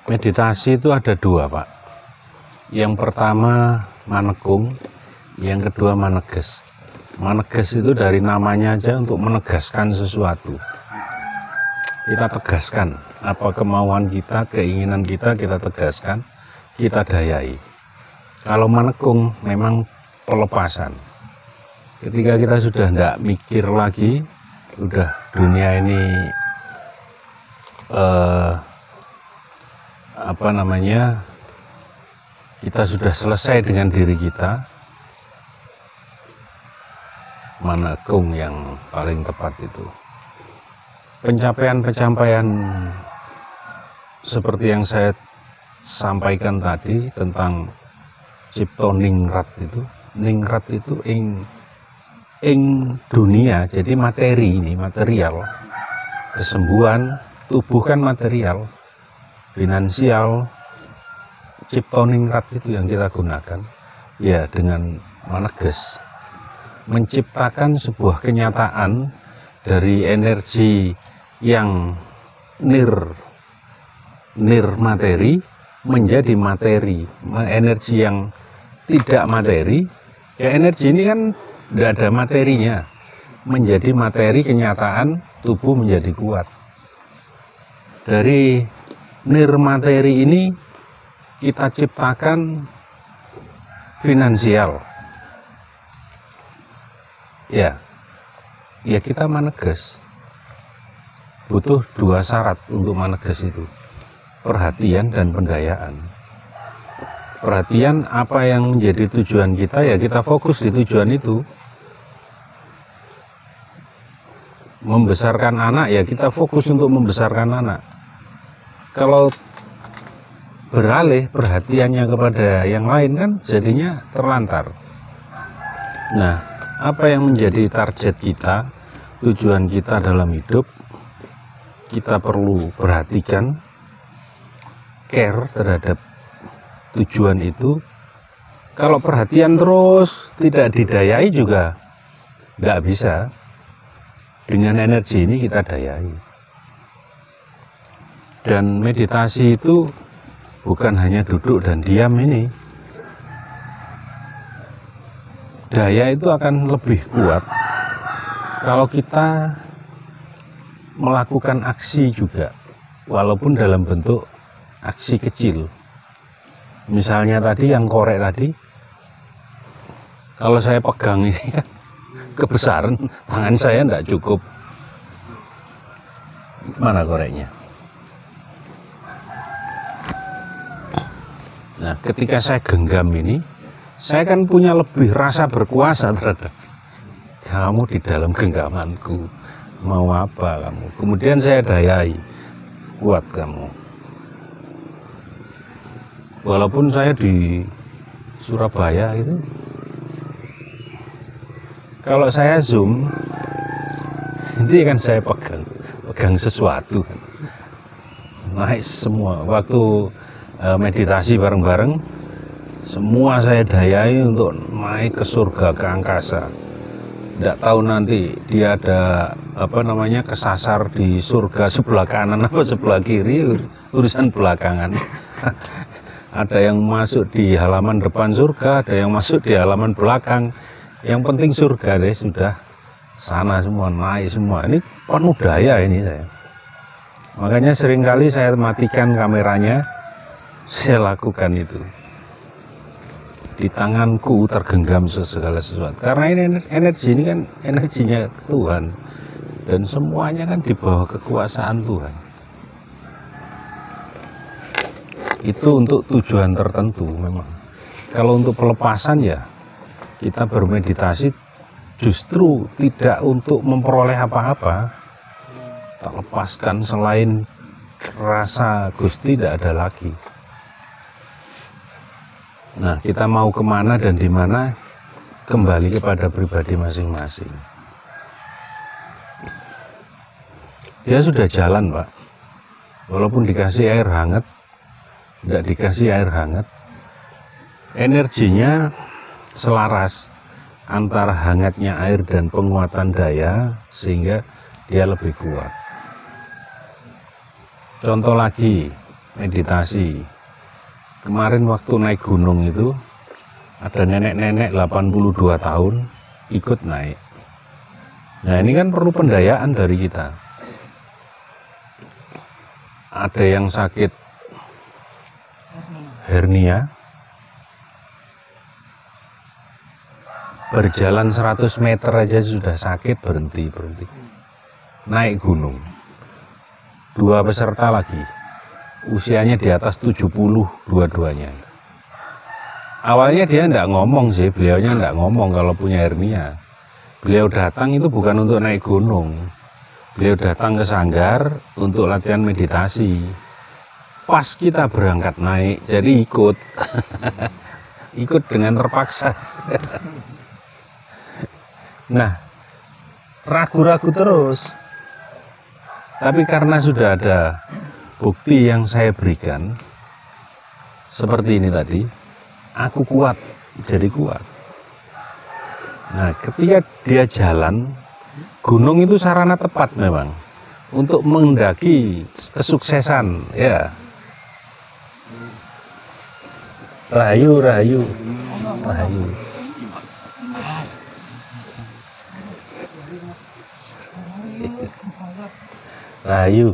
Meditasi itu ada dua, Pak. Yang pertama manekung, yang kedua maneges. Maneges itu dari namanya aja untuk menegaskan sesuatu. Kita tegaskan apa kemauan kita, keinginan kita tegaskan, kita dayai. Kalau manekung memang pelepasan. Ketika kita sudah tidak mikir lagi, udah dunia ini kita sudah selesai dengan diri kita, manekung yang paling tepat itu. Pencapaian seperti yang saya sampaikan tadi tentang cipto ningrat itu. Ningrat itu ing dunia, jadi materi ini, material. Kesembuhan tubuh kan material, finansial, cipto ningrat itu yang kita gunakan. Ya, dengan maneges menciptakan sebuah kenyataan dari energi yang nir materi menjadi materi, energi yang tidak materi. Ya, energi ini kan tidak ada materinya, menjadi materi, kenyataan tubuh menjadi kuat. Dari nir materi ini kita ciptakan finansial. Ya kita maneges. Butuh dua syarat untuk maneges itu, perhatian dan pendayaan. Perhatian apa yang menjadi tujuan kita, ya kita fokus di tujuan itu. Membesarkan anak, ya kita fokus untuk membesarkan anak. Kalau beralih perhatiannya kepada yang lain kan jadinya terlantar. Nah, apa yang menjadi target kita, tujuan kita dalam hidup, kita perlu perhatikan, care terhadap tujuan itu. Kalau perhatian terus tidak didayai juga tidak bisa. Dengan energi ini kita dayai. Dan meditasi itu bukan hanya duduk dan diam ini. Daya itu akan lebih kuat kalau kita melakukan aksi juga, walaupun dalam bentuk aksi kecil. Misalnya tadi yang korek tadi, kalau saya pegang ini kan kebesaran, tangan saya tidak cukup. Mana koreknya? Nah, ketika saya genggam ini, saya kan punya lebih rasa berkuasa terhadap kamu di dalam genggamanku. Mau apa kamu? Kemudian saya dayai, kuat kamu. Walaupun saya di Surabaya itu, kalau saya zoom, ini kan saya pegang sesuatu, naik semua. Waktu meditasi bareng-bareng, semua saya dayai untuk naik ke surga, ke angkasa. Tidak tahu nanti dia ada kesasar di surga sebelah kanan apa sebelah kiri, urusan belakangan. Ada yang masuk di halaman depan surga, ada yang masuk di halaman belakang. Yang penting surga deh, sudah sana semua, naik semua. Ini penuh daya ini saya. Makanya seringkali saya matikan kameranya, saya lakukan itu. Di tanganku tergenggam segala sesuatu. Karena ini energi ini kan energinya Tuhan. Dan semuanya kan di bawah kekuasaan Tuhan. Itu untuk tujuan tertentu memang. Kalau untuk pelepasan ya, kita bermeditasi justru tidak untuk memperoleh apa-apa. Tak lepaskan selain rasa Gusti tidak ada lagi. Nah, kita mau kemana dan di mana kembali kepada pribadi masing-masing. Dia sudah jalan, Pak. Walaupun dikasih air hangat, tidak dikasih air hangat, energinya selaras antara hangatnya air dan penguatan daya sehingga dia lebih kuat. Contoh lagi, meditasi. Kemarin waktu naik gunung itu ada nenek-nenek 82 tahun ikut naik. Nah ini kan perlu pendayaan dari kita. Ada yang sakit hernia, berjalan 100 meter aja sudah sakit, berhenti. Naik gunung. 2 peserta lagi, usianya di atas 70 dua-duanya. Awalnya dia enggak ngomong sih, beliaunya enggak ngomong kalau punya hernia. Beliau datang itu bukan untuk naik gunung. Beliau datang ke sanggar untuk latihan meditasi. Pas kita berangkat naik, jadi ikut. Ikut dengan terpaksa. Nah, ragu-ragu terus. Tapi karena sudah ada bukti yang saya berikan, seperti ini tadi, aku kuat, jadi kuat. Nah, ketika dia jalan, gunung itu sarana tepat memang untuk mendaki kesuksesan, ya. Rahayu. Rahayu.